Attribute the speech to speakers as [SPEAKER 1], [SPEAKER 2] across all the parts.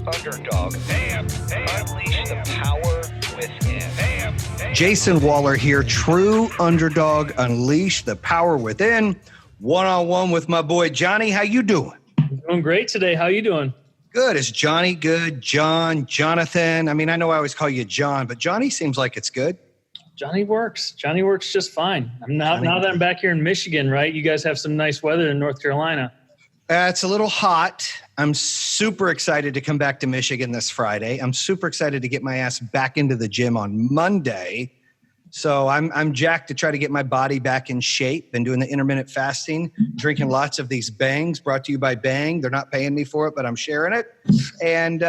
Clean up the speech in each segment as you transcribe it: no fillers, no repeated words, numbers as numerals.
[SPEAKER 1] Underdog. Unleash the power within.
[SPEAKER 2] Jayson Waller here, true underdog. Unleash the power within. One-on-one with my boy Johnny. How you doing?
[SPEAKER 3] Doing great today. How you doing?
[SPEAKER 2] Good. Is Johnny good? John, Jonathan. I mean, I know I always call you John, but Johnny seems like it's good.
[SPEAKER 3] Johnny works. Johnny works just fine. Now that I'm back here in Michigan, right? You guys have some nice weather in North Carolina.
[SPEAKER 2] It's a little hot. I'm super excited to come back to Michigan this Friday. I'm super excited to get my ass back into the gym on Monday. So I'm jacked to try to get my body back in shape. Been doing the intermittent fasting, drinking lots of these Bangs, brought to you by Bang. They're not paying me for it, but I'm sharing it. And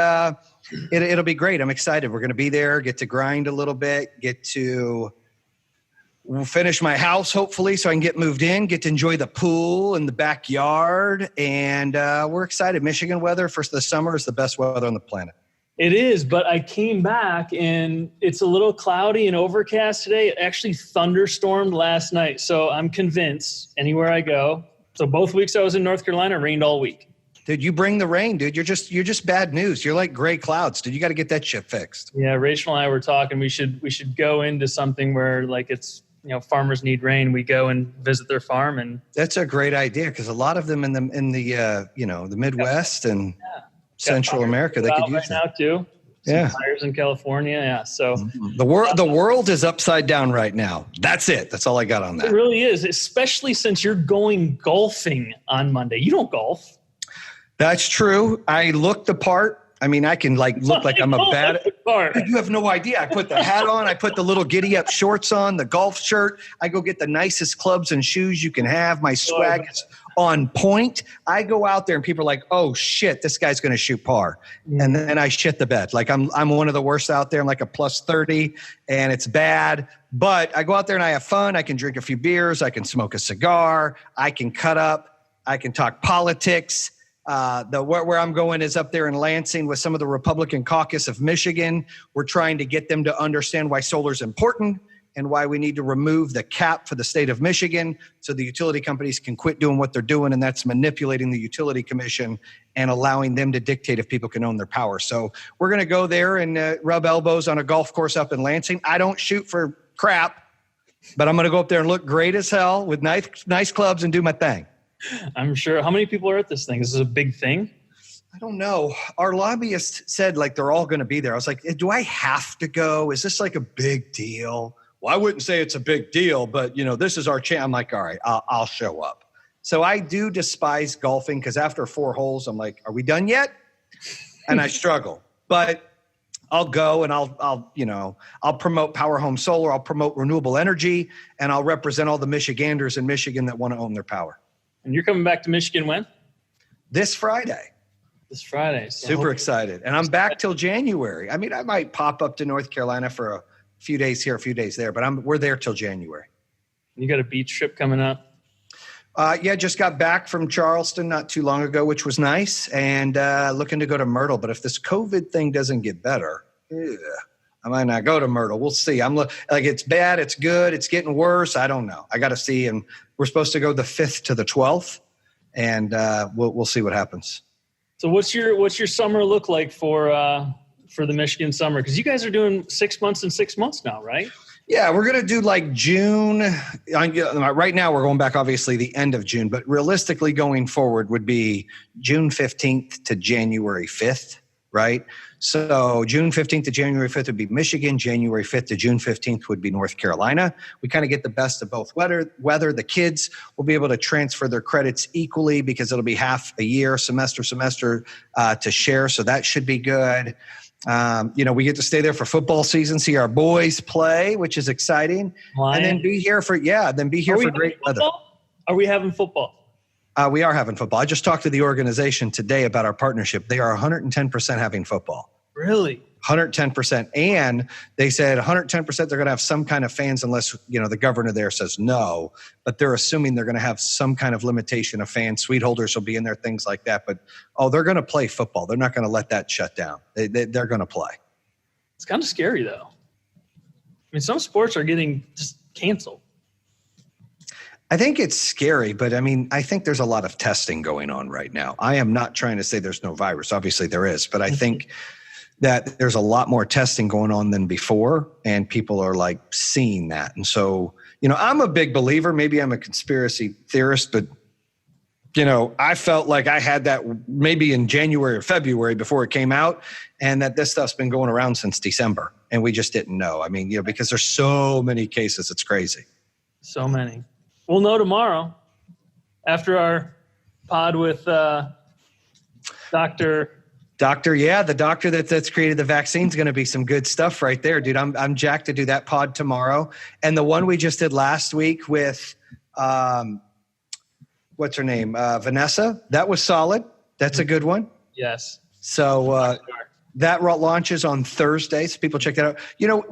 [SPEAKER 2] it'll be great. I'm excited. We're going to be there, get to grind a little bit, get to finish my house, hopefully, so I can get moved in, get to enjoy the pool and the backyard. And we're excited. Michigan weather for the summer is the best weather on the planet.
[SPEAKER 3] It is, but I came back and it's a little cloudy and overcast today. It actually thunderstormed last night. So I'm convinced anywhere I go. So both weeks I was in North Carolina, it rained all week.
[SPEAKER 2] Dude, you bring the rain, dude. You're just bad news. You're like gray clouds, dude. You got to get that shit fixed.
[SPEAKER 3] Yeah, Rachel and I were talking. We should go into something where like it's, farmers need rain. We go and visit their farm, and
[SPEAKER 2] that's a great idea because a lot of them in the Midwest and Central America, they could use
[SPEAKER 3] right now too. Some fires in California. Yeah. So
[SPEAKER 2] the world is upside down right now. That's it. That's all I got on that.
[SPEAKER 3] It really is, especially since you're going golfing on Monday. You don't golf.
[SPEAKER 2] That's true. I look the part. I mean, I can look like I'm a bad. You have no idea. I put the hat on. I put the little giddy up shorts on, the golf shirt. I go get the nicest clubs and shoes you can have. My swag is on point. I go out there and people are like, "Oh shit, this guy's going to shoot par," and then I shit the bed. Like I'm one of the worst out there. I'm like a plus 30, and it's bad. But I go out there and I have fun. I can drink a few beers. I can smoke a cigar. I can cut up. I can talk politics. Where I'm going is up there in Lansing with some of the Republican caucus of Michigan. We're trying to get them to understand why solar is important and why we need to remove the cap for the state of Michigan so the utility companies can quit doing what they're doing, and that's manipulating the utility commission and allowing them to dictate if people can own their power. So we're going to go there and rub elbows on a golf course up in Lansing. I don't shoot for crap, but I'm going to go up there and look great as hell with nice clubs and do my thing.
[SPEAKER 3] I'm sure. How many people are at this thing? Is this a big thing?
[SPEAKER 2] I don't know. Our lobbyist said they're all going to be there. I was like, do I have to go? Is this like a big deal? Well, I wouldn't say it's a big deal, but this is our chance. I'm like, all right, I'll show up. So I do despise golfing because after 4 holes, I'm like, are we done yet? And I struggle, but I'll go and I'll promote Power Home Solar. I'll promote renewable energy, and I'll represent all the Michiganders in Michigan that want to own their power.
[SPEAKER 3] And you're coming back to Michigan when?
[SPEAKER 2] This Friday.
[SPEAKER 3] This Friday. So
[SPEAKER 2] super excited. And I'm back till January. I mean, I might pop up to North Carolina for a few days here, a few days there, but we're there till January.
[SPEAKER 3] You got a beach trip coming up?
[SPEAKER 2] Just got back from Charleston not too long ago, which was nice, and looking to go to Myrtle. But if this COVID thing doesn't get better, I might not go to Myrtle. We'll see. I'm like, it's bad, it's good, it's getting worse. I don't know. I got to see. And we're supposed to go the 5th to the 12th, and we'll see what happens.
[SPEAKER 3] So what's your summer look like for the Michigan summer? Because you guys are doing 6 months and 6 months now, right?
[SPEAKER 2] Yeah, we're going to do June. Right now we're going back, obviously, the end of June, but realistically going forward would be June 15th to January 5th, right? So June 15th to January 5th would be Michigan. January 5th to June 15th would be North Carolina. We kind of get the best of both weather. The kids will be able to transfer their credits equally because it'll be half a year, semester to share. So that should be good. We get to stay there for football season, see our boys play, which is exciting. And then be here for great weather.
[SPEAKER 3] Are we having football?
[SPEAKER 2] We are having football. I just talked to the organization today about our partnership. They are 110% having football.
[SPEAKER 3] Really?
[SPEAKER 2] 110%. And they said 110% they're going to have some kind of fans unless, the governor there says no. But they're assuming they're going to have some kind of limitation of fans. Suite holders will be in there, things like that. But, they're going to play football. They're not going to let that shut down. They're going to play.
[SPEAKER 3] It's kind of scary, though. I mean, some sports are getting just canceled.
[SPEAKER 2] I think it's scary, but I mean, I think there's a lot of testing going on right now. I am not trying to say there's no virus. Obviously there is, but I think that there's a lot more testing going on than before, and people are like seeing that. And so, I'm a big believer, maybe I'm a conspiracy theorist, but I felt like I had that maybe in January or February before it came out, and that this stuff's been going around since December and we just didn't know. I mean, because there's so many cases, it's crazy.
[SPEAKER 3] So many. We'll know tomorrow after our pod with Dr.
[SPEAKER 2] Yeah, the doctor that's created the vaccine is going to be some good stuff right there, dude. I'm jacked to do that pod tomorrow. And the one we just did last week with, what's her name? Vanessa. That was solid. That's a good one.
[SPEAKER 3] Yes.
[SPEAKER 2] So that launches on Thursday, so people check that out.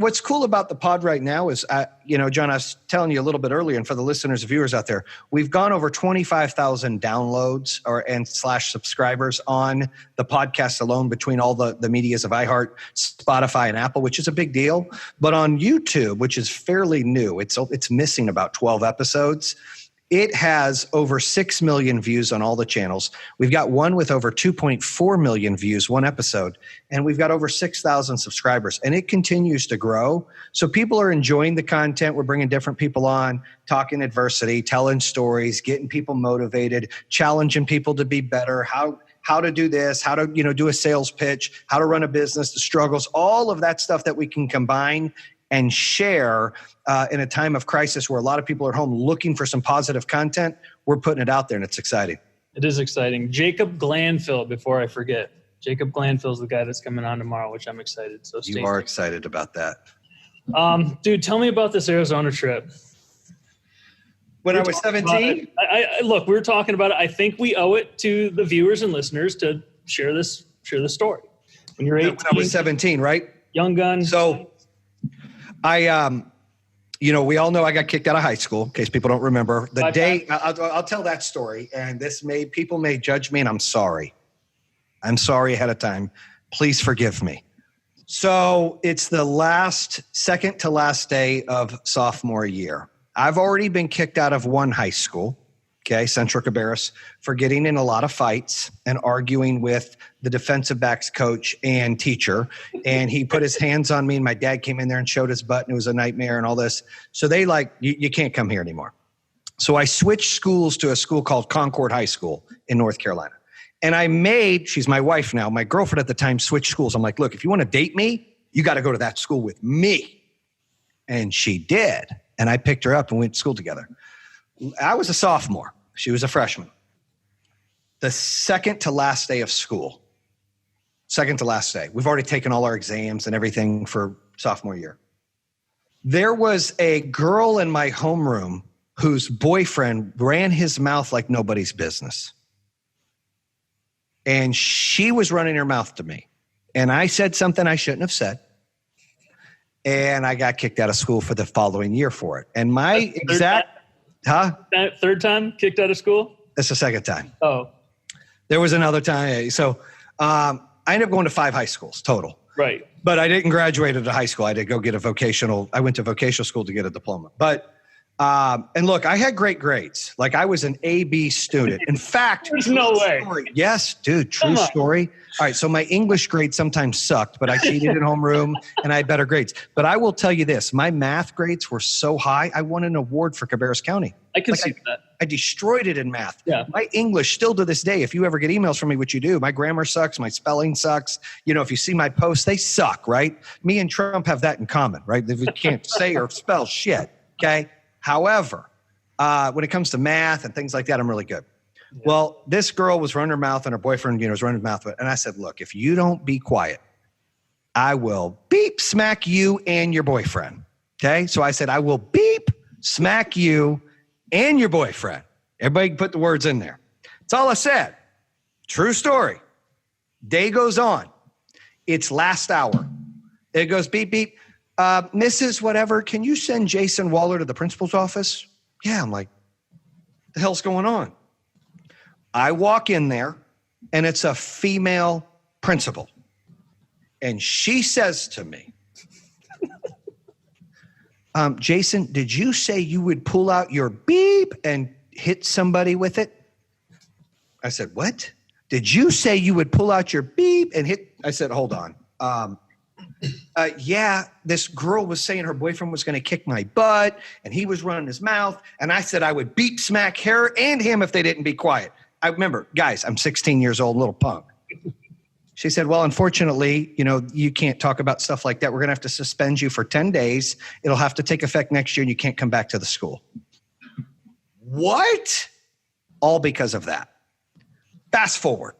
[SPEAKER 2] What's cool about the pod right now is, John, I was telling you a little bit earlier, and for the listeners and viewers out there, we've gone over 25,000 downloads and /subscribers on the podcast alone between all the medias of iHeart, Spotify, and Apple, which is a big deal. But on YouTube, which is fairly new, it's missing about 12 episodes. It has over 6 million views on all the channels. We've got one with over 2.4 million views, one episode, and we've got over 6,000 subscribers, and it continues to grow. So people are enjoying the content. We're bringing different people on, talking adversity, telling stories, getting people motivated, challenging people to be better, how to do this, how to, do a sales pitch, how to run a business, the struggles, all of that stuff that we can combine and share in a time of crisis where a lot of people are home looking for some positive content. We're putting it out there, and it's exciting.
[SPEAKER 3] It is exciting. Jacob Glanville, before I forget. Jacob Glanville is the guy that's coming on tomorrow, which I'm excited. So
[SPEAKER 2] you are excited about that.
[SPEAKER 3] Dude, tell me about this Arizona trip.
[SPEAKER 2] When I was 17?
[SPEAKER 3] Look, we were talking about it. I think we owe it to the viewers and listeners to share this story. When you're 18.
[SPEAKER 2] When I was 17, right?
[SPEAKER 3] Young gun.
[SPEAKER 2] So we all know I got kicked out of high school, in case people don't remember. The day, I'll tell that story, and people may judge me, and I'm sorry. I'm sorry ahead of time. Please forgive me. So it's the second to last day of sophomore year. I've already been kicked out of one high school, Central Cabarrus, for getting in a lot of fights and arguing with the defensive backs coach and teacher. And he put his hands on me, and my dad came in there and showed his butt, and it was a nightmare and all this. So they you can't come here anymore. So I switched schools to a school called Concord High School in North Carolina. And she's my wife now, my girlfriend at the time switched schools. I'm like, look, if you want to date me, you got to go to that school with me. And she did. And I picked her up and went to school together. I was a sophomore. She was a freshman. The second to last day of school, we've already taken all our exams and everything for sophomore year. There was a girl in my homeroom whose boyfriend ran his mouth like nobody's business. And she was running her mouth to me. And I said something I shouldn't have said. And I got kicked out of school for the following year for it. And my
[SPEAKER 3] third time kicked out of school?
[SPEAKER 2] That's the second time.
[SPEAKER 3] Oh.
[SPEAKER 2] There was another time. So I ended up going to 5 high schools total.
[SPEAKER 3] Right.
[SPEAKER 2] But I didn't graduate at a high school. I did go get I went to vocational school to get a diploma. But, and look, I had great grades. Like I was an A-B student. In fact.
[SPEAKER 3] There's no way.
[SPEAKER 2] Yes, dude, true story. All right, so my English grade sometimes sucked, but I cheated in homeroom and I had better grades. But I will tell you this, my math grades were so high, I won an award for Cabarrus County.
[SPEAKER 3] I can see that.
[SPEAKER 2] I destroyed it in math.
[SPEAKER 3] Yeah.
[SPEAKER 2] My English still to this day, if you ever get emails from me, which you do, my grammar sucks, my spelling sucks. If you see my posts, they suck, right? Me and Trump have that in common, right? We can't say or spell shit, okay? However, when it comes to math and things like that, I'm really good. Yeah. Well, this girl was running her mouth and her boyfriend, was running his mouth. And I said, look, if you don't be quiet, I will beep smack you and your boyfriend. Okay. So I said, I will beep smack you and your boyfriend. Everybody can put the words in there. That's all I said. True story. Day goes on. It's last hour. It goes beep, beep. Mrs. Whatever, can you send Jayson Waller to the principal's office? Yeah. I'm like, what the hell's going on? I walk in there, and it's a female principal. And she says to me, Jayson, did you say you would pull out your beep and hit somebody with it? I said, what? Did you say you would pull out your beep and hit? I said, hold on. Yeah, this girl was saying her boyfriend was going to kick my butt and he was running his mouth. And I said I would beep smack her and him if they didn't be quiet. I remember, guys, I'm 16 years old, little punk. She said, well, unfortunately, you can't talk about stuff like that. We're going to have to suspend you for 10 days. It'll have to take effect next year and you can't come back to the school. What? All because of that. Fast forward.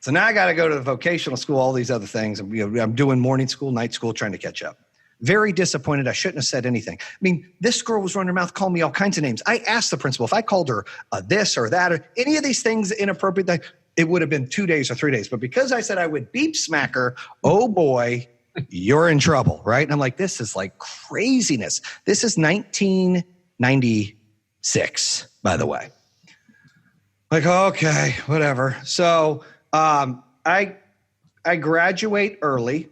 [SPEAKER 2] So now I got to go to the vocational school, all these other things. I'm doing morning school, night school, trying to catch up. Very disappointed. I shouldn't have said anything. I mean, this girl was running her mouth, calling me all kinds of names. I asked the principal if I called her this or that or any of these things inappropriate, it would have been 2 days or 3 days. But because I said I would beep smack her, oh boy, you're in trouble, right? And I'm like, this is like craziness. This is 1996, by the way. Like, okay, whatever. So I graduate early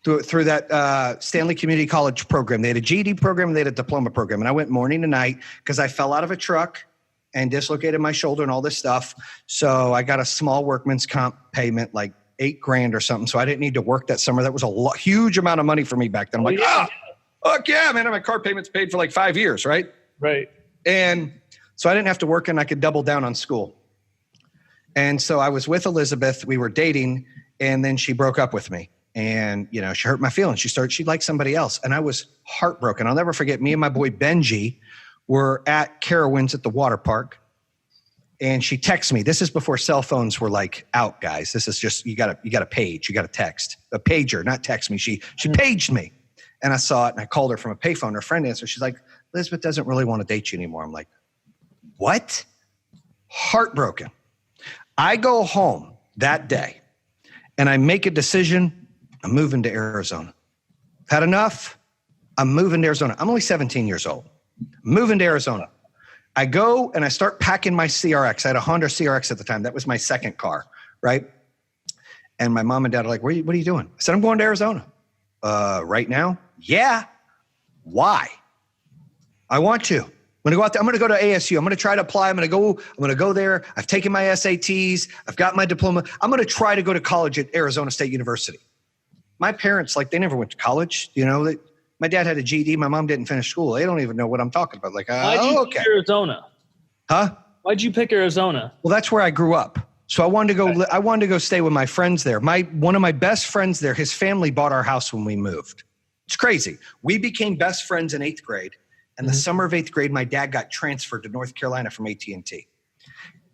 [SPEAKER 2] through that Stanley Community College program. They had a GED program and they had a diploma program. And I went morning to night because I fell out of a truck and dislocated my shoulder and all this stuff. So I got a small workman's comp payment, like $8,000 or something. So I didn't need to work that summer. That was a huge amount of money for me back then. I'm fuck yeah, man. My car payment's paid for like 5 years, right?
[SPEAKER 3] Right.
[SPEAKER 2] And so I didn't have to work and I could double down on school. And so I was with Elizabeth, we were dating, and then she broke up with me. And, she hurt my feelings. She liked somebody else. And I was heartbroken. I'll never forget, me and my boy Benji were at Carowinds at the water park. And she texts me. This is before cell phones were like out, guys. This is just, you got a page, you got a text, a pager, not text me. She paged me. And I saw it and I called her from a payphone. Her friend answered. She's like, Elizabeth doesn't really want to date you anymore. I'm like, what? Heartbroken. I go home that day and I make a decision. I'm moving to Arizona. Had enough. I'm moving to Arizona. I'm only 17 years old. Moving to Arizona. I go and I start packing my CRX. I had a Honda CRX at the time. That was my second car, right? And my mom and dad are like, what are you doing? I said, I'm going to Arizona. Right now? Yeah. Why? I want to. I'm going to go out there. I'm going to go to ASU. I'm going to try to apply. I'm going to go there. I've taken my SATs. I've got my diploma. I'm going to try to go to college at Arizona State University. My parents, they never went to college. My dad had a GED. My mom didn't finish school. They don't even know what I'm talking about.
[SPEAKER 3] Why'd you pick Arizona?
[SPEAKER 2] Huh?
[SPEAKER 3] Why'd you pick Arizona?
[SPEAKER 2] Well, that's where I grew up. So I wanted to go. I wanted to go stay with my friends there. One of my best friends there, his family bought our house when we moved. It's crazy. We became best friends in 8th grade. And the summer of 8th grade, my dad got transferred to North Carolina from AT&T.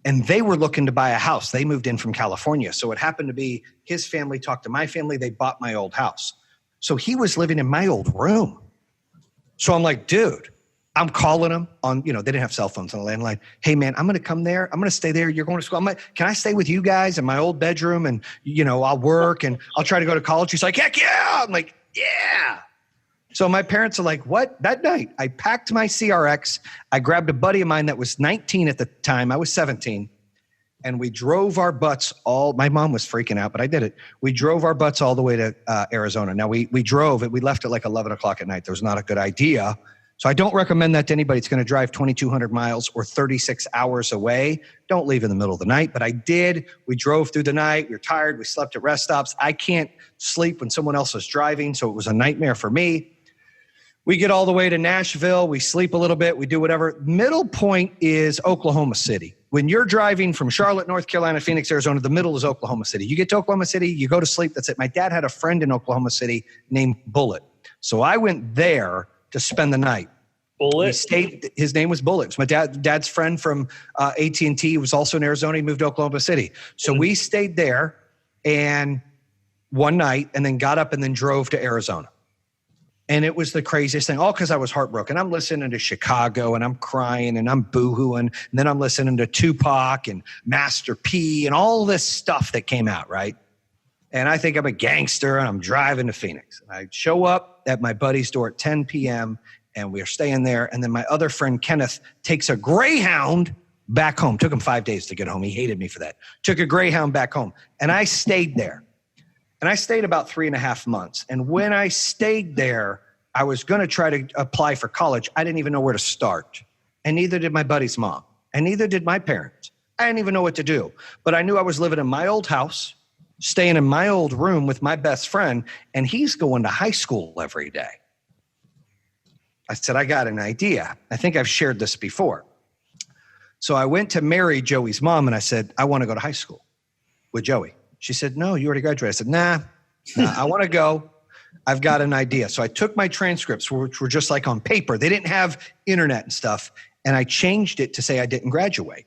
[SPEAKER 2] And they were looking to buy a house. They moved in from California. So it happened to be his family talked to my family. They bought my old house. So he was living in my old room. So I'm like, dude, I'm calling him on, they didn't have cell phones on the landline. Hey, man, I'm going to come there. I'm going to stay there. You're going to school. Can I stay with you guys in my old bedroom? And, I'll work and I'll try to go to college. He's like, heck yeah. I'm like, yeah. So my parents are like, what? That night, I packed my CRX. I grabbed a buddy of mine that was 19 at the time. I was 17. And we drove our butts my mom was freaking out, but I did it. We drove our butts all the way to Arizona. Now, we drove it. We left at 11 o'clock at night. That was not a good idea. So I don't recommend that to anybody. It's going to drive 2,200 miles or 36 hours away. Don't leave in the middle of the night. But I did. We drove through the night. We were tired. We slept at rest stops. I can't sleep when someone else is driving, so it was a nightmare for me. We get all the way to Nashville. We sleep a little bit. We do whatever. Middle point is Oklahoma City. When you're driving from Charlotte, North Carolina, Phoenix, Arizona, the middle is Oklahoma City. You get to Oklahoma City, you go to sleep. That's it. My dad had a friend in Oklahoma City named Bullet. So I went there to spend the night.
[SPEAKER 3] Bullet?
[SPEAKER 2] His name was Bullet. It was my dad's friend from AT&T. He was also in Arizona. He moved to Oklahoma City. So we stayed there and one night and then got up and then drove to Arizona. And it was the craziest thing, all because I was heartbroken. I'm listening to Chicago and I'm crying and I'm boohooing. And then I'm listening to Tupac and Master P and all this stuff that came out, right? And I think I'm a gangster and I'm driving to Phoenix. And I show up at my buddy's door at 10 p.m. and we're staying there. And then my other friend, Kenneth, takes a Greyhound back home. Took him 5 days to get home. He hated me for that. Took a Greyhound back home. And I stayed there. And I stayed about 3.5 months. And when I stayed there, I was going to try to apply for college. I didn't even know where to start. And neither did my buddy's mom. And neither did my parents. I didn't even know what to do. But I knew I was living in my old house, staying in my old room with my best friend, and he's going to high school every day. I said, I got an idea. I think I've shared this before. So I went to marry Joey's mom, and I said, I want to go to high school with Joey. She said, no, you already graduated. I said, nah, I want to go. I've got an idea. So I took my transcripts, which were just like on paper. They didn't have internet and stuff. And I changed it to say I didn't graduate.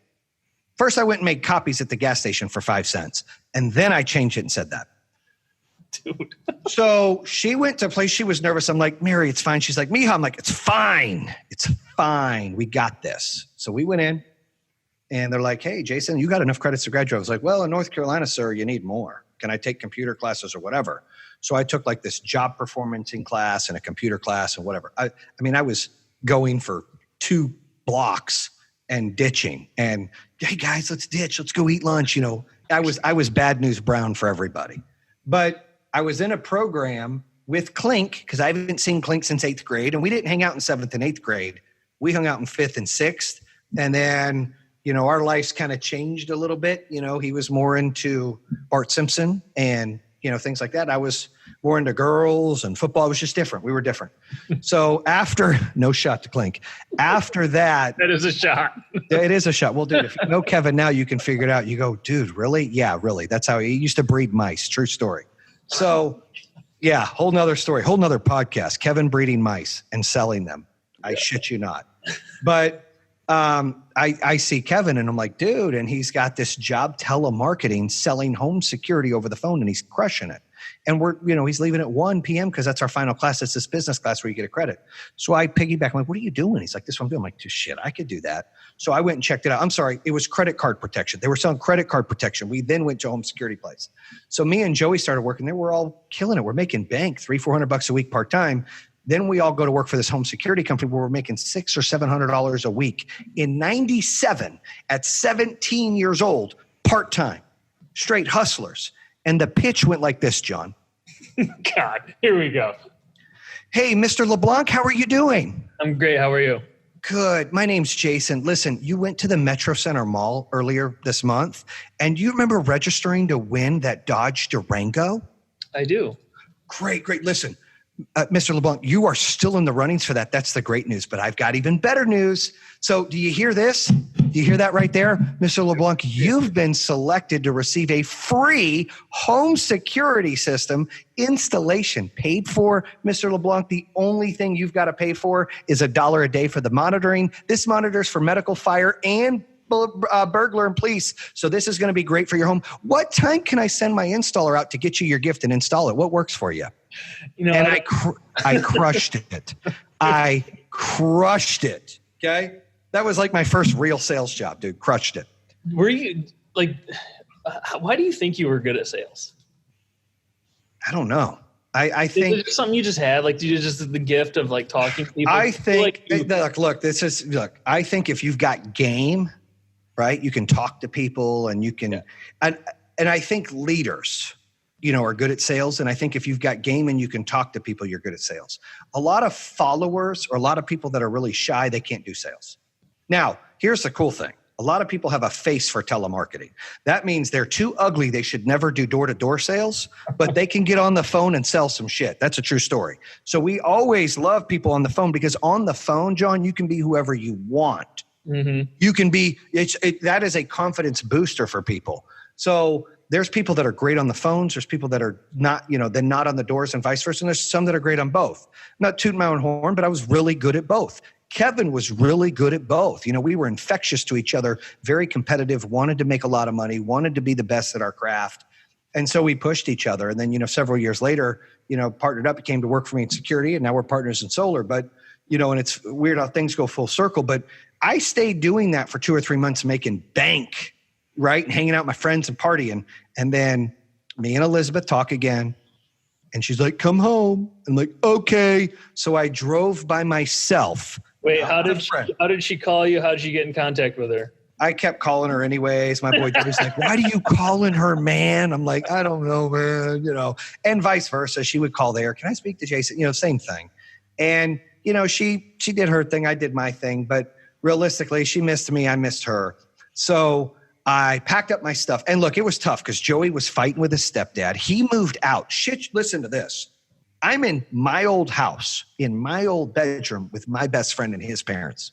[SPEAKER 2] First, I went and made copies at the gas station for 5 cents. And then I changed it and said that.
[SPEAKER 3] Dude.
[SPEAKER 2] So she went to a place. She was nervous. I'm like, Mary, it's fine. She's like, Miha. I'm like, it's fine. It's fine. We got this. So we went in. And they're like, hey, Jason, you got enough credits to graduate. I was like, well, in North Carolina, sir, you need more. Can I take computer classes or whatever? So I took like this job performance class and a computer class and whatever. I mean, I was going for 2 blocks and ditching. And hey, guys, let's ditch. Let's go eat lunch. You know, I was bad news brown for everybody. But I was in a program with Klink because I haven't seen Klink since 8th grade. And we didn't hang out in 7th and 8th grade. We hung out in 5th and 6th. And then you know, our lives kind of changed a little bit. You know, he was more into Bart Simpson and, you know, things like that. I was more into girls and football. It was just different. We were different. So after, no shot to Klink. After that.
[SPEAKER 3] That is a shot.
[SPEAKER 2] It is a shot. Well, dude, if you know Kevin now, you can figure it out. You go, dude, really? Yeah, really. That's how he used to breed mice. True story. So yeah, whole nother story, whole nother podcast. Kevin breeding mice and selling them. I shit you not. But I see Kevin and I'm like, dude, and he's got this job telemarketing, selling home security over the phone, and he's crushing it. And we're, you know, he's leaving at 1 p.m. because that's our final class. It's this business class where you get a credit. So I piggyback. I'm like, what are you doing? He's like, this is what I'm doing. I'm like, dude, shit, I could do that. So I went and checked it out. I'm sorry. It was credit card protection. They were selling credit card protection. We then went to a home security place. So me and Joey started working there. We're all killing it. We're making bank, $300-400 a week part-time. Then we all go to work for this home security company where we're making $600 or $700 a week in 97 at 17 years old, part-time, straight hustlers. And the pitch went like this, John.
[SPEAKER 3] God, here we go.
[SPEAKER 2] Hey, Mr. LeBlanc, how are you doing?
[SPEAKER 3] I'm great. How are you?
[SPEAKER 2] Good. My name's Jason. Listen, you went to the Metro Center Mall earlier this month, and you remember registering to win that Dodge Durango?
[SPEAKER 3] I do.
[SPEAKER 2] Great. Listen. Mr. LeBlanc, you are still in the runnings for that. That's the great news, but I've got even better news. So do you hear this? Do you hear that right there? Mr. LeBlanc, you've been selected to receive a free home security system installation paid for. Mr. LeBlanc, the only thing you've got to pay for is $1 a day for the monitoring. This monitors for medical, fire, and burglar and police. So this is going to be great for your home. What time can I send my installer out to get you your gift and install it? What works for you?
[SPEAKER 3] You know,
[SPEAKER 2] and I crushed it. I crushed it. Okay. That was like my first real sales job, dude. Crushed it.
[SPEAKER 3] Were you like, why do you think you were good at sales?
[SPEAKER 2] I don't know. I think
[SPEAKER 3] is it something you just had, like, you just the gift of like talking to people.
[SPEAKER 2] I think,
[SPEAKER 3] like
[SPEAKER 2] look, I think if you've got game, right, you can talk to people and you can, and I think leaders, you know, are good at sales. And I think if you've got game and you can talk to people, you're good at sales. A lot of followers or a lot of people that are really shy, they can't do sales. Now, here's the cool thing. A lot of people have a face for telemarketing. That means they're too ugly. They should never do door-to-door sales, but they can get on the phone and sell some shit. That's a true story. So we always love people on the phone because on the phone, John, you can be whoever you want. Mm-hmm. You can be, that is a confidence booster for people. So there's people that are great on the phones. There's people that are not, you know, they're not on the doors and vice versa. And there's some that are great on both. Not tooting my own horn, but I was really good at both. Kevin was really good at both. You know, we were infectious to each other, very competitive, wanted to make a lot of money, wanted to be the best at our craft. And so we pushed each other. And then, you know, several years later, you know, partnered up, he came to work for me in security, and now we're partners in solar. But, you know, and it's weird how things go full circle. But I stayed doing that for 2 or 3 months, making bank, right? And hanging out with my friends and partying. And then me and Elizabeth talk again. And she's like, come home. I'm like, okay. So I drove by myself.
[SPEAKER 3] Wait, how did she call you? How did you get in contact with her?
[SPEAKER 2] I kept calling her anyways. My boy Joey's like, why do you calling her man? I'm like, I don't know, man, and vice versa. She would call there. Can I speak to Jayson? Same thing. And, she did her thing. I did my thing. But realistically, she missed me. I missed her. So I packed up my stuff. And look, it was tough because Joey was fighting with his stepdad. He moved out. Shit, listen to this. I'm in my old house, in my old bedroom with my best friend and his parents.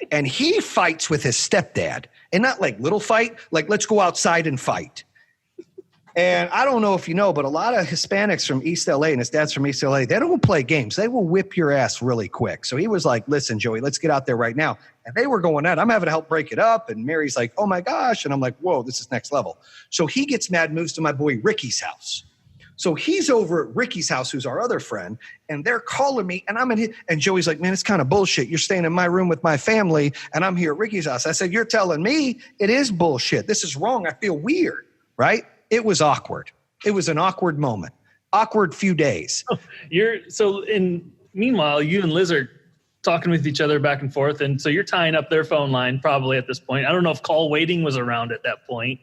[SPEAKER 2] And he fights with his stepdad, and not like little fight, like let's go outside and fight. And I don't know if you know, but a lot of Hispanics from East LA, and his dad's from East LA, they don't play games. They will whip your ass really quick. So he was like, listen, Joey, let's get out there right now. And they were going at it. I'm having to help break it up. And Mary's like, oh my gosh. And I'm like, whoa, this is next level. So he gets mad, moves to my boy Ricky's house. So he's over at Ricky's house, who's our other friend, and they're calling me, and I'm in here. And Joey's like, man, it's kind of bullshit. You're staying in my room with my family, and I'm here at Ricky's house. I said, you're telling me it is bullshit. This is wrong. I feel weird, right? It was awkward. It was an awkward moment. Awkward few days.
[SPEAKER 3] Meanwhile, you and Liz are talking with each other back and forth, and so you're tying up their phone line probably at this point. I don't know if call waiting was around at that point.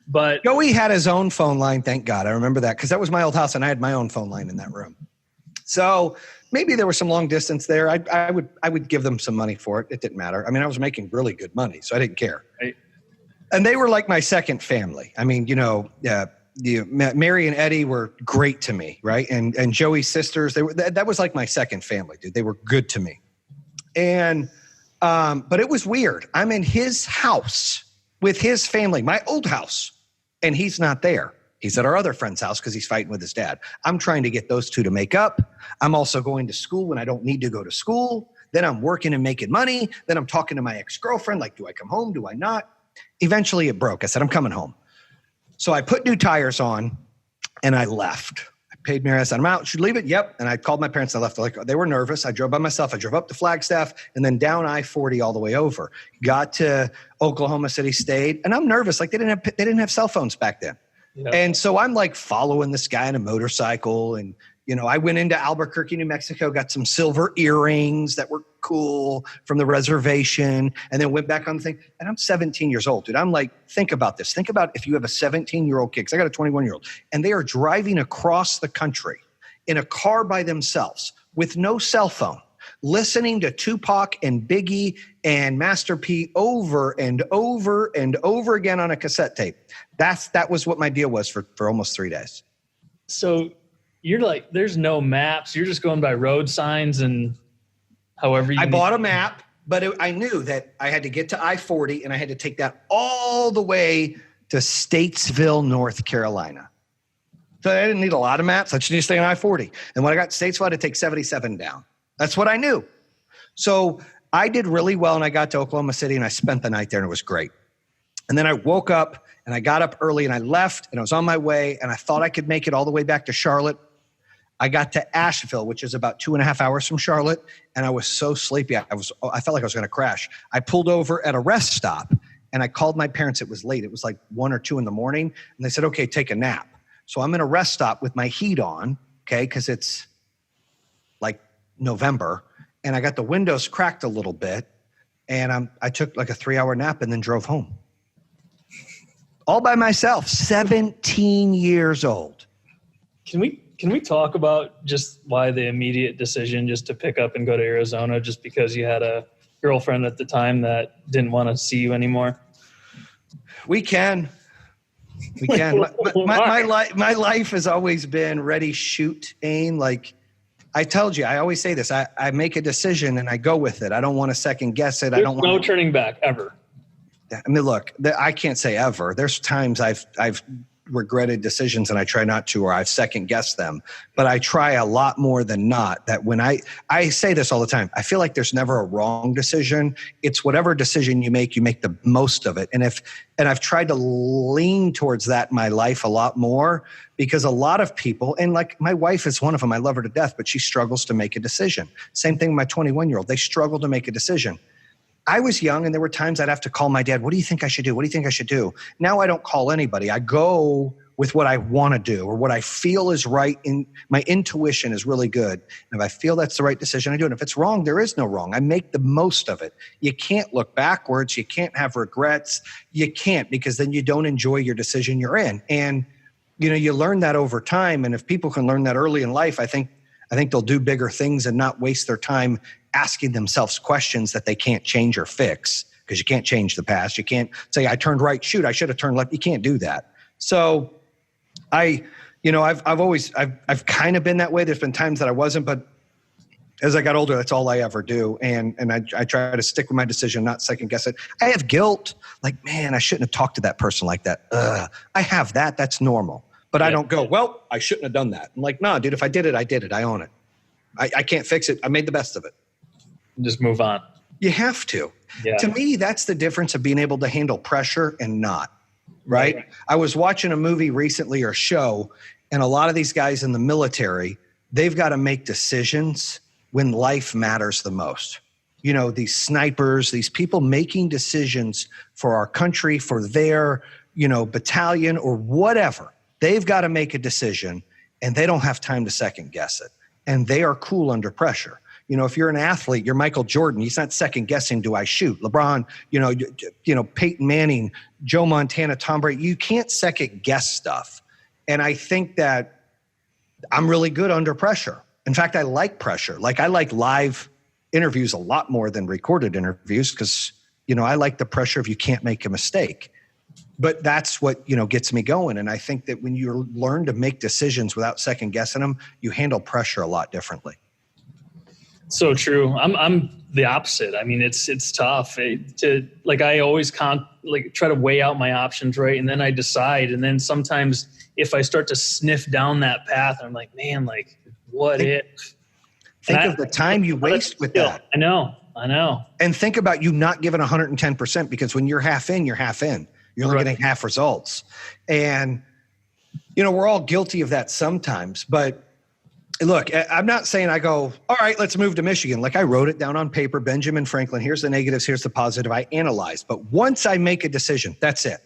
[SPEAKER 3] But
[SPEAKER 2] Joey had his own phone line, thank God. I remember that because that was my old house and I had my own phone line in that room. So maybe there was some long distance there. I would give them some money for it. It didn't matter. I mean, I was making really good money, so I didn't care.
[SPEAKER 3] Right.
[SPEAKER 2] And they were like my second family. I mean, Mary and Eddie were great to me, right? And Joey's sisters, that was like my second family, dude. They were good to me. And but it was weird. I'm in his house with his family, my old house. And he's not there. He's at our other friend's house because he's fighting with his dad. I'm trying to get those two to make up. I'm also going to school when I don't need to go to school. Then I'm working and making money. Then I'm talking to my ex-girlfriend, like, do I come home? Do I not? Eventually it broke. I said, I'm coming home. So I put new tires on and I left. I paid Mary. I said, I'm out. Should leave it? Yep. And I called my parents. I left. They were nervous. I drove by myself. I drove up to Flagstaff and then down I-40 all the way over. Got to Oklahoma City, stayed. And I'm nervous. Like they didn't have cell phones back then. Yeah. And so I'm like following this guy on a motorcycle. And, I went into Albuquerque, New Mexico, got some silver earrings that were cool from the reservation, and then went back on the thing. And I'm 17 years old, dude. I'm like, think about this. Think about if you have a 17-year-old kid, because I got a 21-year-old, and they are driving across the country in a car by themselves with no cell phone, listening to Tupac and Biggie and Master P over and over and over again on a cassette tape. That was what my deal was for almost 3 days.
[SPEAKER 3] So you're like, there's no maps. You're just going by road signs and however you.
[SPEAKER 2] I bought a map, but I knew that I had to get to I-40 and I had to take that all the way to Statesville, North Carolina. So I didn't need a lot of maps. I just need to stay on I-40. And when I got to Statesville, I had to take 77 down. That's what I knew. So I did really well, and I got to Oklahoma City, and I spent the night there, and it was great. And then I woke up, and I got up early, and I left, and I was on my way, and I thought I could make it all the way back to Charlotte. I got to Asheville, which is about 2.5 hours from Charlotte, and I was so sleepy. I felt like I was going to crash. I pulled over at a rest stop, and I called my parents. It was late. It was like 1 or 2 in the morning, and they said, okay, take a nap. So I'm in a rest stop with my heat on, okay, because it's like November, and I got the windows cracked a little bit, and I took like a 3-hour nap and then drove home. All by myself, 17 years old.
[SPEAKER 3] Can we talk about just why the immediate decision just to pick up and go to Arizona just because you had a girlfriend at the time that didn't want to see you anymore?
[SPEAKER 2] We can. My life has always been ready, shoot, aim. Like I told you, I always say this. I make a decision and I go with it. I don't want to second guess it.
[SPEAKER 3] There's no turning back ever.
[SPEAKER 2] I mean, look, I can't say ever. There's times I've regretted decisions and I try not to, or I've second guessed them, but I try a lot more than not. That when I say this all the time, I feel like there's never a wrong decision. It's whatever decision you make the most of it. And I've tried to lean towards that in my life a lot more, because a lot of people, and like my wife is one of them, I love her to death, but she struggles to make a decision. Same thing with my 21-year-old. They struggle to make a decision. I was young, and there were times I'd have to call my dad. What do you think I should do? What do you think I should do? Now I don't call anybody. I go with what I want to do or what I feel is right. My intuition is really good. And if I feel that's the right decision, I do it. And if it's wrong, there is no wrong. I make the most of it. You can't look backwards. You can't have regrets. You can't, because then you don't enjoy your decision you're in. And, you learn that over time. And if people can learn that early in life, I think they'll do bigger things and not waste their time asking themselves questions that they can't change or fix, because you can't change the past. You can't say, I turned right, shoot, I should have turned left. You can't do that. So I've kind of been that way. There's been times that I wasn't, but as I got older, that's all I ever do. And I try to stick with my decision, not second guess it. I have guilt. Like, man, I shouldn't have talked to that person like that. I have that. That's normal. But I don't go, well, I shouldn't have done that. I'm like, nah, dude, if I did it, I did it. I own it. I can't fix it. I made the best of it.
[SPEAKER 3] Just move on.
[SPEAKER 2] You have to. Yeah. To me, that's the difference of being able to handle pressure and not. Right? I was watching a movie recently or a show, and a lot of these guys in the military, they've got to make decisions when life matters the most. These snipers, these people making decisions for our country, for their, battalion or whatever. They've got to make a decision, and they don't have time to second guess it. And they are cool under pressure. If you're an athlete, you're Michael Jordan. He's not second guessing, do I shoot? LeBron, Peyton Manning, Joe Montana, Tom Brady. You can't second guess stuff. And I think that I'm really good under pressure. In fact, I like pressure. Like, I like live interviews a lot more than recorded interviews because, I like the pressure of you can't make a mistake. But that's what, gets me going. And I think that when you learn to make decisions without second guessing them, you handle pressure a lot differently.
[SPEAKER 3] So true. I'm the opposite. I mean, it's tough I always try to weigh out my options, right? And then I decide. And then sometimes if I start to sniff down that path, I'm like, man, what if?
[SPEAKER 2] Think of the time you waste with that.
[SPEAKER 3] I know.
[SPEAKER 2] And think about you not giving 110%, because when you're half in, you're half in. You're only getting half results. And, we're all guilty of that sometimes. But look, I'm not saying I go, all right, let's move to Michigan. Like, I wrote it down on paper, Benjamin Franklin, here's the negatives, here's the positive. I analyzed. But once I make a decision, that's it.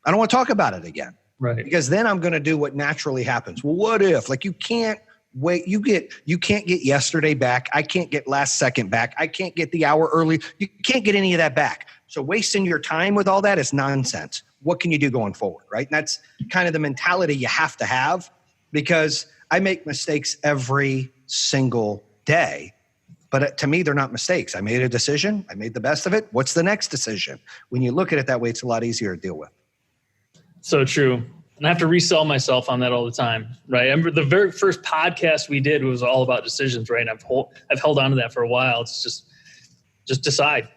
[SPEAKER 2] I don't want to talk about it again.
[SPEAKER 3] Right.
[SPEAKER 2] Because then I'm going to do what naturally happens. Well, what if? Like, you can't wait. You can't get yesterday back. I can't get last second back. I can't get the hour early. You can't get any of that back. So wasting your time with all that is nonsense. What can you do going forward, right? And that's kind of the mentality you have to have, because I make mistakes every single day. But to me, they're not mistakes. I made a decision. I made the best of it. What's the next decision? When you look at it that way, it's a lot easier to deal with. So
[SPEAKER 3] true. And I have to resell myself on that all the time, right? I remember the very first podcast we did was all about decisions, right? And I've held on to that for a while. It's just decide.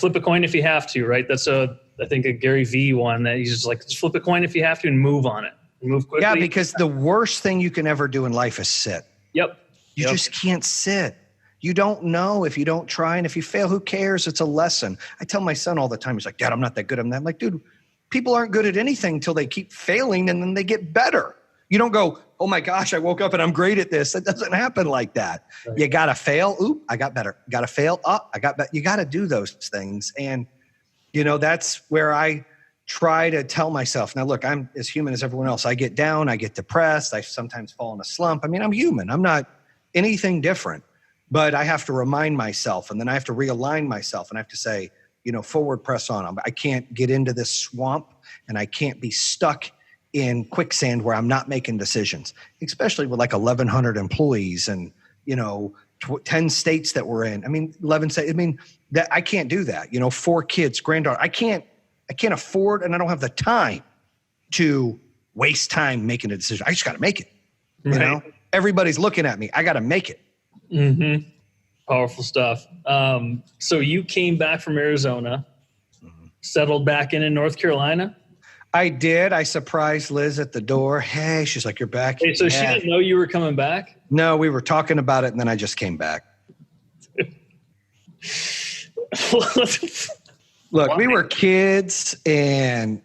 [SPEAKER 3] Flip a coin if you have to, right? That's I think a Gary Vee one that he's just like, just flip a coin if you have to and move on it. And move quickly.
[SPEAKER 2] Yeah, because the worst thing you can ever do in life is sit.
[SPEAKER 3] Yep.
[SPEAKER 2] You just can't sit. You don't know if you don't try. And if you fail, who cares? It's a lesson. I tell my son all the time, he's like, Dad, I'm not that good. I'm like, dude, people aren't good at anything until they keep failing and then they get better. You don't go, oh my gosh, I woke up and I'm great at this. It doesn't happen like that. Right. You got to fail. Oop, I got better. Got to fail. I got better. You got to do those things. And, that's where I try to tell myself, now look, I'm as human as everyone else. I get down, I get depressed. I sometimes fall in a slump. I mean, I'm human. I'm not anything different, but I have to remind myself, and then I have to realign myself, and I have to say, forward press on. I can't get into this swamp, and I can't be stuck in quicksand where I'm not making decisions, especially with like 1,100 employees and, 10 states that we're in. I mean, 11 states. I mean, that I can't do that. 4 kids, granddaughter. I can't afford, and I don't have the time to waste time making a decision. I just got to make it.
[SPEAKER 3] Right.
[SPEAKER 2] Everybody's looking at me. I got to make it.
[SPEAKER 3] Mm-hmm. Powerful stuff. So you came back from Arizona, settled back in North Carolina?
[SPEAKER 2] I did. I surprised Liz at the door. Hey, she's like, you're back.
[SPEAKER 3] Hey, so she didn't know you were coming back?
[SPEAKER 2] No, we were talking about it, and then I just came back. Look, we were kids, and,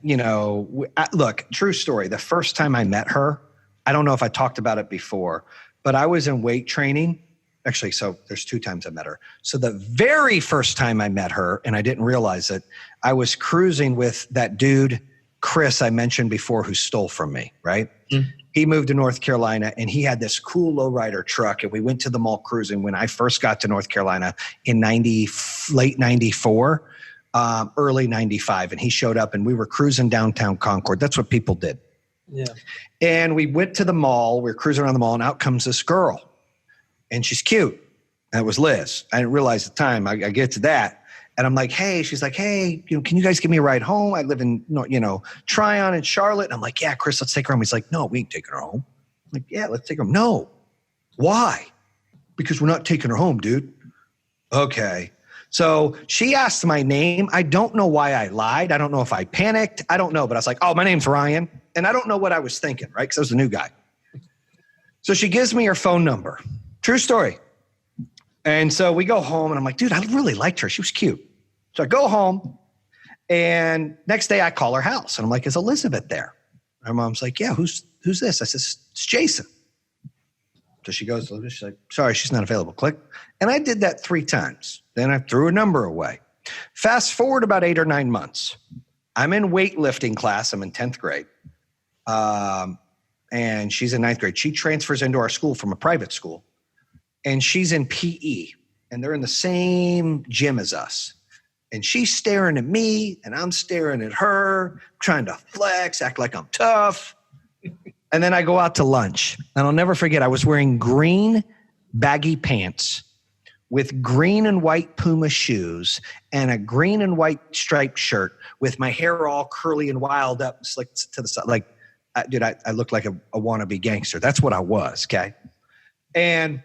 [SPEAKER 2] look, true story. The first time I met her, I don't know if I talked about it before, but I was in weight training. Actually, so there's 2 times I met her. So the very first time I met her, and I didn't realize it, I was cruising with that dude Chris I mentioned before who stole from me, right?
[SPEAKER 3] Mm.
[SPEAKER 2] He moved to North Carolina and he had this cool lowrider truck. And we went to the mall cruising when I first got to North Carolina in late 94, early 95. And he showed up and we were cruising downtown Concord. That's what people did.
[SPEAKER 3] Yeah.
[SPEAKER 2] And we went to the mall. We were cruising around the mall and out comes this girl. And she's cute. And it was Liz. I didn't realize at the time. I get to that. And I'm like, hey, she's like, hey, can you guys give me a ride home? I live in, Tryon in Charlotte. And I'm like, yeah, Chris, let's take her home. He's like, no, we ain't taking her home. I'm like, yeah, let's take her home. No. Why? Because we're not taking her home, dude. Okay. So she asked my name. I don't know why I lied. I don't know if I panicked. I don't know. But I was like, oh, my name's Ryan. And I don't know what I was thinking, right? Because I was a new guy. So she gives me her phone number. True story. And so we go home and I'm like, dude, I really liked her. She was cute. So I go home and next day I call her house and I'm like, is Elizabeth there? Her mom's like, yeah, who's this? I said, it's Jason. So she goes, she's like, sorry, she's not available. Click. And I did that 3 times. Then I threw her number away. Fast forward about 8 or 9 months. I'm in weightlifting class. I'm in 10th grade. And she's in 9th grade. She transfers into our school from a private school. And she's in PE, and they're in the same gym as us. And she's staring at me, and I'm staring at her, trying to flex, act like I'm tough. And then I go out to lunch. And I'll never forget, I was wearing green baggy pants with green and white Puma shoes and a green and white striped shirt with my hair all curly and wild up, slicked to the side. Like, dude, I looked like a wannabe gangster. That's what I was, okay? And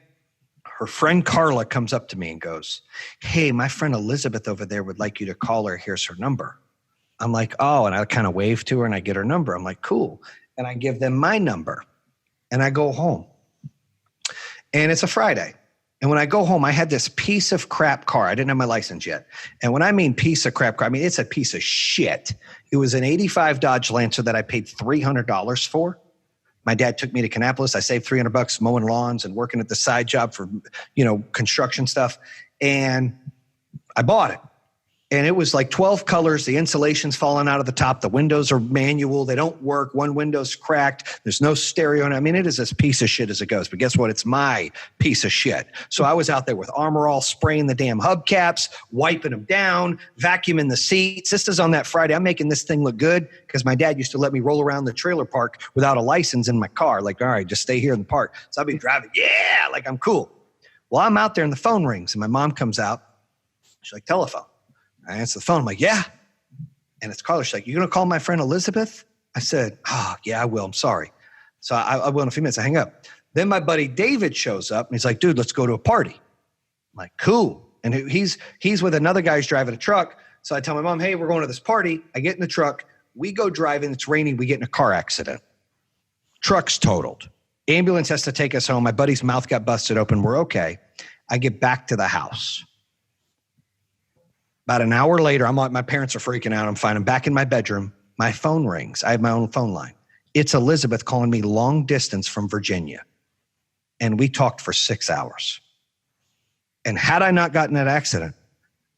[SPEAKER 2] her friend Carla comes up to me and goes, hey, my friend Elizabeth over there would like you to call her. Here's her number. I'm like, oh, and I kind of wave to her and I get her number. I'm like, cool. And I give them my number and I go home. And it's a Friday. And when I go home, I had this piece of crap car. I didn't have my license yet. And when I mean piece of crap car, I mean, it's a piece of shit. It was an 85 Dodge Lancer that I paid $300 for. My dad took me to Kannapolis. I saved $300 mowing lawns and working at the side job for, construction stuff. And I bought it. And it was like 12 colors. The insulation's falling out of the top. The windows are manual. They don't work. One window's cracked. There's no stereo. I mean, it is as piece of shit as it goes. But guess what? It's my piece of shit. So I was out there with Armor All, spraying the damn hubcaps, wiping them down, vacuuming the seats. This is on that Friday. I'm making this thing look good because my dad used to let me roll around the trailer park without a license in my car. Like, all right, just stay here in the park. So I'll be driving. Yeah, like I'm cool. Well, I'm out there and the phone rings and my mom comes out. She's like, telephone. I answer the phone. I'm like, yeah. And it's Carla. She's like, you going to call my friend Elizabeth? I said, yeah, I will. I'm sorry. So I will in a few minutes. I hang up. Then my buddy David shows up and he's like, dude, let's go to a party. I'm like, cool. And he's with another guy who's driving a truck. So I tell my mom, hey, we're going to this party. I get in the truck. We go driving. It's raining. We get in a car accident. Truck's totaled. Ambulance has to take us home. My buddy's mouth got busted open. We're okay. I get back to the house. About an hour later, my parents are freaking out. I'm fine. I'm back in my bedroom. My phone rings. I have my own phone line. It's Elizabeth calling me long distance from Virginia. And we talked for 6 hours. And had I not gotten that accident,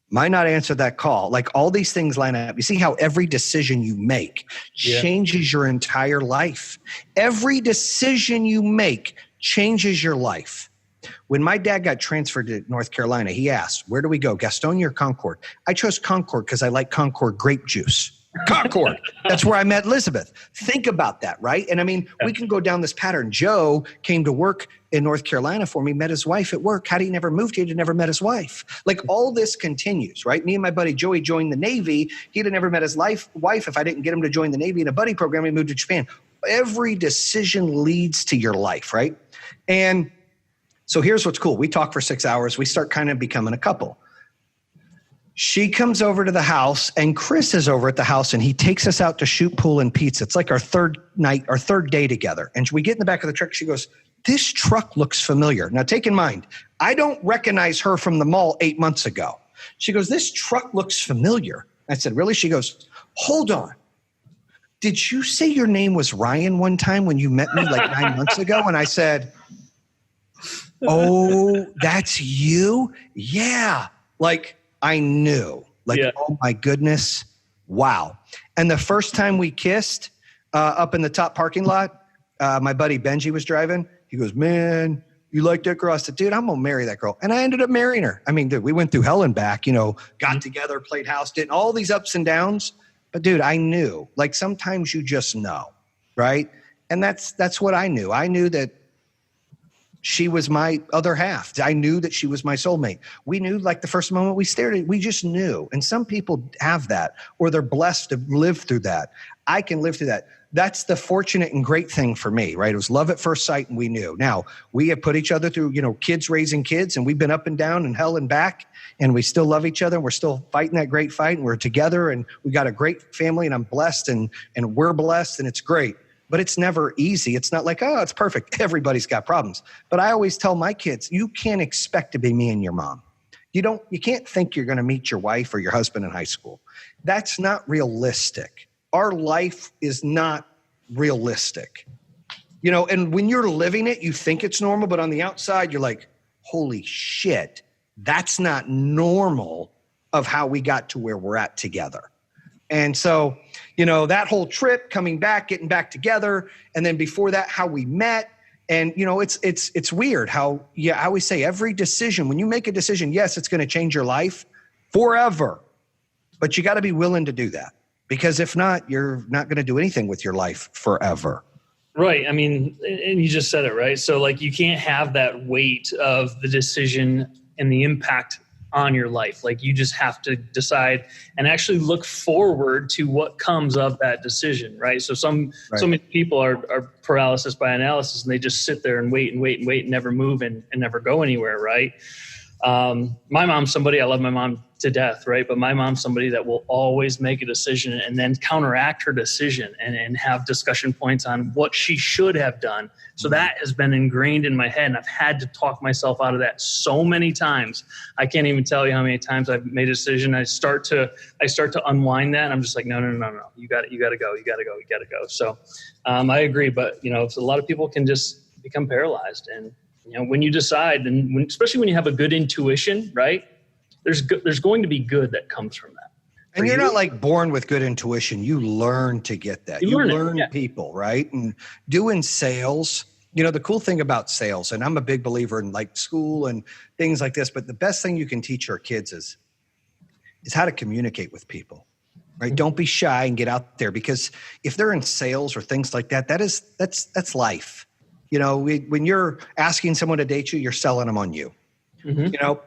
[SPEAKER 2] might not answer that call. Like all these things line up. You see how every decision you make changes your entire life. Every decision you make changes your life. When my dad got transferred to North Carolina, he asked, where do we go, Gastonia or Concord? I chose Concord because I like Concord grape juice. Concord. That's where I met Elizabeth. Think about that, right? And I mean, we can go down this pattern. Joe came to work in North Carolina for me, met his wife at work. Had he never moved here, he'd never met his wife. Like all this continues, right? Me and my buddy Joey joined the Navy. He'd have never met his wife if I didn't get him to join the Navy in a buddy program. He moved to Japan. Every decision leads to your life, right? And so here's what's cool. We talk for 6 hours. We start kind of becoming a couple. She comes over to the house and Chris is over at the house and he takes us out to shoot pool and pizza. It's like our third day together. And we get in the back of the truck. She goes, this truck looks familiar. Now take in mind, I don't recognize her from the mall 8 months ago. She goes, this truck looks familiar. I said, really? She goes, hold on. Did you say your name was Ryan one time when you met me like 9 months ago? And I said, oh, that's you? Yeah. Like I knew. Like, oh my goodness. Wow. And the first time we kissed up in the top parking lot, my buddy Benji was driving. He goes, man, you like that girl? I said, dude, I'm going to marry that girl. And I ended up marrying her. I mean, dude, we went through hell and back, got together, played house, did all these ups and downs. But dude, I knew, like sometimes you just know, right? And that's what I knew. I knew that she was my other half. I knew that she was my soulmate. We knew like the first moment we stared at it, we just knew. And some people have that, or they're blessed to live through that. I can live through that. That's the fortunate and great thing for me, right? It was love at first sight, and we knew. Now, we have put each other through, kids raising kids, and we've been up and down and hell and back, and we still love each other, and we're still fighting that great fight, and we're together, and we got a great family, and I'm blessed, and we're blessed, and it's great. But it's never easy. It's not like, oh, it's perfect. Everybody's got problems. But I always tell my kids, you can't expect to be me and your mom. You can't think you're going to meet your wife or your husband in high school. That's not realistic. Our life is not realistic. And when you're living it, you think it's normal, but on the outside, you're like, holy shit, that's not normal of how we got to where we're at together. And so, that whole trip, coming back, getting back together, and then before that, how we met. And, it's weird how, I always say every decision, when you make a decision, yes, it's going to change your life forever, but you got to be willing to do that. Because if not, you're not going to do anything with your life forever.
[SPEAKER 3] Right. I mean, and you just said it, right? So like you can't have that weight of the decision and the impact on your life. Like you just have to decide and actually look forward to what comes of that decision, right? So so many people are paralysis by analysis, and they just sit there and wait and never move and never go anywhere, right? My mom's somebody, I love my mom to death, right? But my mom's somebody that will always make a decision and then counteract her decision and have discussion points on what she should have done. So that has been ingrained in my head, and I've had to talk myself out of that so many times. I can't even tell you how many times I've made a decision. I start to unwind that, and I'm just like, no. You got to go. So I agree, but a lot of people can just become paralyzed. And when you decide, and especially when you have a good intuition, right? There's going to be good that comes from that.
[SPEAKER 2] And you're not like born with good intuition. You learn to get that. You learn people, right? And doing sales, the cool thing about sales, and I'm a big believer in like school and things like this, but the best thing you can teach our kids is how to communicate with people, right? Don't be shy and get out there, because if they're in sales or things like that, that's life. When you're asking someone to date you, you're selling them on you. Mm-hmm.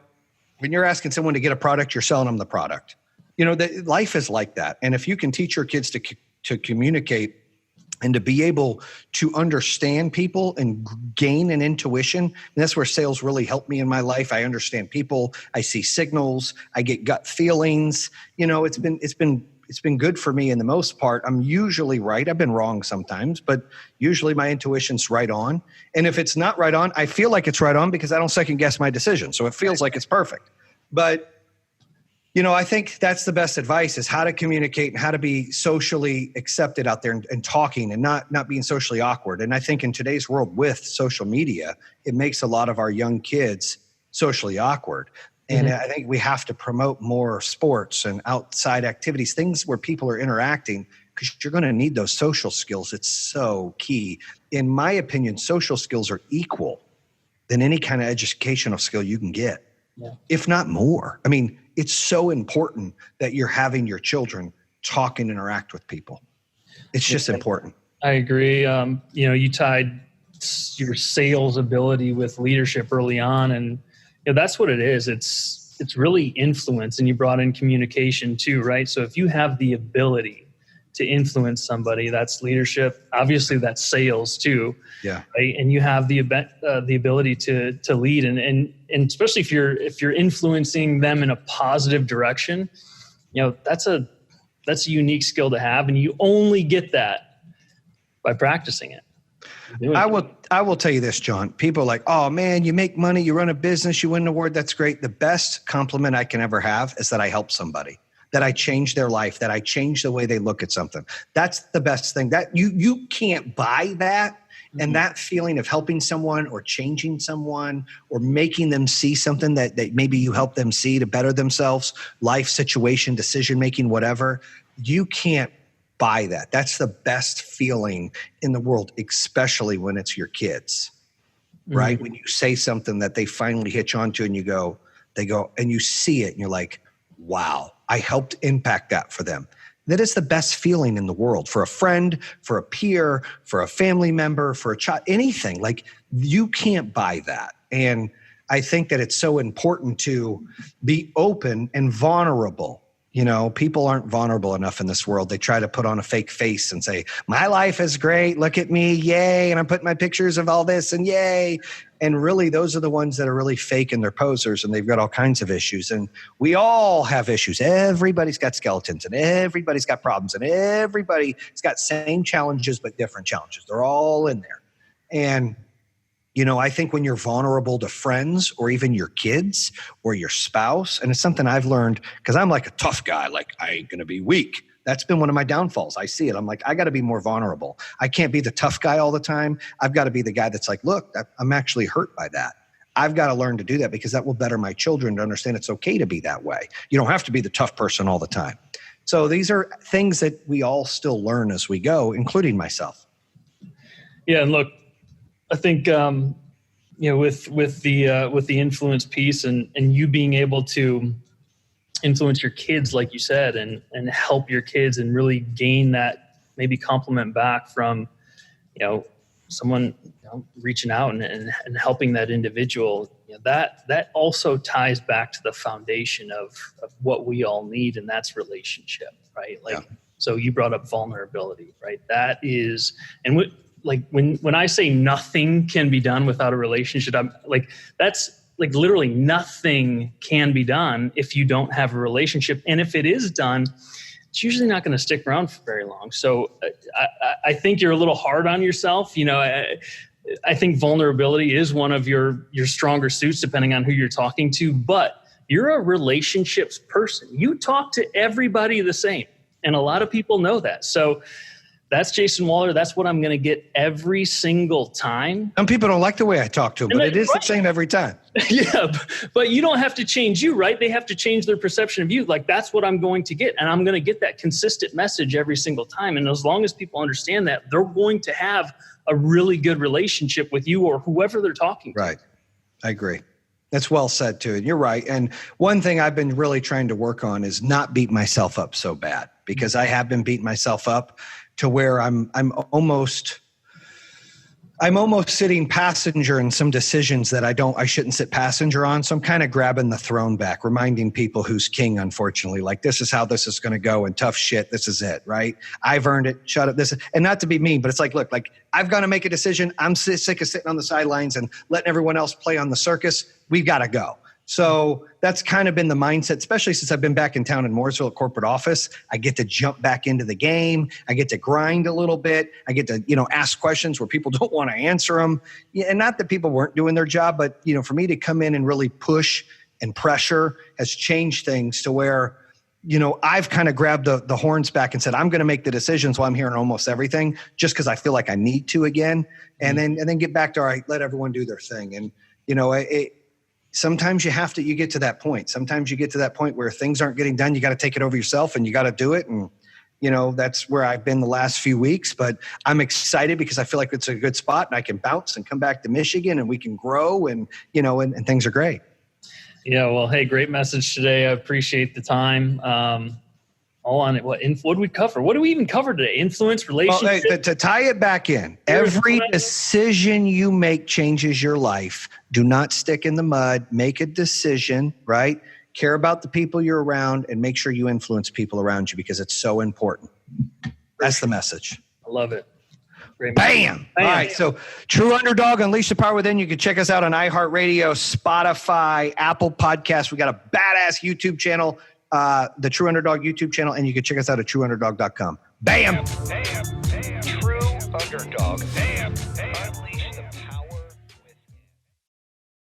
[SPEAKER 2] When you're asking someone to get a product, you're selling them the product. Life is like that. And if you can teach your kids to communicate and to be able to understand people and gain an intuition, and that's where sales really helped me in my life. I understand people. I see signals. I get gut feelings. It's been good for me in the most part. I'm usually right. I've been wrong sometimes, but usually my intuition's right on. And if it's not right on, I feel like it's right on because I don't second guess my decision. So it feels like it's perfect. But, I think that's the best advice, is how to communicate and how to be socially accepted out there and talking and not being socially awkward. And I think in today's world with social media, it makes a lot of our young kids socially awkward. And I think we have to promote more sports and outside activities, things where people are interacting, because you're going to need those social skills. It's so key. In my opinion, social skills are equal than any kind of educational skill you can get, if not more. I mean, it's so important that you're having your children talk and interact with people. It's just important.
[SPEAKER 3] I agree. You tied your sales ability with leadership early on, and that's what it is. It's really influence, and you brought in communication too, right? So if you have the ability to influence somebody, that's leadership. Obviously, that's sales too. Yeah. Right. And you have the ability to lead, and especially if you're influencing them in a positive direction, that's a unique skill to have, and you only get that by practicing it.
[SPEAKER 2] I will tell you this, John. People are like, oh man, you make money, you run a business, you win an award. That's great. The best compliment I can ever have is that I help somebody, that I change their life, that I change the way they look at something. That's the best thing. That you can't buy that. And that feeling of helping someone or changing someone or making them see something that maybe you help them see to better themselves, life situation, decision making, whatever, you can't buy that. That's the best feeling in the world, especially when it's your kids, right? When you say something that they finally hitch onto and they go, and you see it and you're like, wow, I helped impact that for them. That is the best feeling in the world for a friend, for a peer, for a family member, for a child, anything. Like, you can't buy that. And I think that it's so important to be open and vulnerable. You know, people aren't vulnerable enough in this world. They try to put on a fake face and say, my life is great. Look at me. Yay. And I'm putting my pictures of all this and yay. And really, those are the ones that are really fake and they're posers and they've got all kinds of issues. And we all have issues. Everybody's got skeletons and everybody's got problems and everybody's got same challenges, but different challenges. They're all in there. And you know, I think when you're vulnerable to friends or even your kids or your spouse, and it's something I've learned because I'm like a tough guy, like I ain't going to be weak. That's been one of my downfalls. I see it. I'm like, I got to be more vulnerable. I can't be the tough guy all the time. I've got to be the guy that's like, look, I'm actually hurt by that. I've got to learn to do that because that will better my children to understand it's okay to be that way. You don't have to be the tough person all the time. So these are things that we all still learn as we go, including myself.
[SPEAKER 3] Yeah. And look, I think, you know, with the influence piece and you being able to influence your kids, like you said, and help your kids and really gain that maybe compliment back from, you know, someone, you know, reaching out and helping that individual, you know, that also ties back to the foundation of what we all need. And that's relationship, right? Like, So you brought up vulnerability, right? That is, and like when I say nothing can be done without a relationship, I'm like, that's like literally nothing can be done if you don't have a relationship. And if it is done, it's usually not going to stick around for very long. So I think you're a little hard on yourself. You know, I think vulnerability is one of your stronger suits, depending on who you're talking to, but you're a relationships person. You talk to everybody the same. And a lot of people know that. So that's Jayson Waller. That's what I'm going to get every single time.
[SPEAKER 2] Some people don't like the way I talk to them, but it is the same every time.
[SPEAKER 3] Yeah, but you don't have to change you, right? They have to change their perception of you. Like, that's what I'm going to get. And I'm going to get that consistent message every single time. And as long as people understand that, they're going to have a really good relationship with you or whoever they're talking to.
[SPEAKER 2] Right. I agree. That's well said too. And you're right. And one thing I've been really trying to work on is not beat myself up so bad, because I have been beating myself up to where I'm almost sitting passenger in some decisions that I shouldn't sit passenger on. So I'm kind of grabbing the throne back, reminding people who's king, unfortunately, like, this is how this is going to go, and tough shit, this is it, right? I've earned it. Shut up. And not to be mean, but it's like, look, like, I've got to make a decision. I'm sick of sitting on the sidelines and letting everyone else play on the circus. We've got to go. So that's kind of been the mindset, especially since I've been back in town in Mooresville at corporate office. I get to jump back into the game. I get to grind a little bit. I get to, ask questions where people don't want to answer them. Yeah, and not that people weren't doing their job, but, for me to come in and really push and pressure has changed things to where, I've kind of grabbed the horns back and said, I'm going to make the decisions while I'm hearing almost everything, just because I feel like I need to again. And then get back to, all right, let everyone do their thing. And, sometimes you get to that point. Sometimes you get to that point where things aren't getting done. You got to take it over yourself and you got to do it. And, that's where I've been the last few weeks, but I'm excited because I feel like it's a good spot and I can bounce and come back to Michigan and we can grow and, and things are great.
[SPEAKER 3] Yeah. Well, hey, great message today. I appreciate the time. All on it. What do we cover? What do we even cover today? Influence, relationship?
[SPEAKER 2] Well, to tie it back in, every decision you make changes your life. Do not stick in the mud. Make a decision, right? Care about the people you're around and make sure you influence people around you because it's so important. That's the message.
[SPEAKER 3] I love it. Great.
[SPEAKER 2] Bam! All right. So True Underdog, Unleash the Power Within. You can check us out on iHeartRadio, Spotify, Apple Podcasts. We got a badass YouTube channel. The True Underdog YouTube channel, and you can check us out at trueunderdog.com. Bam!
[SPEAKER 1] True Underdog. Damn.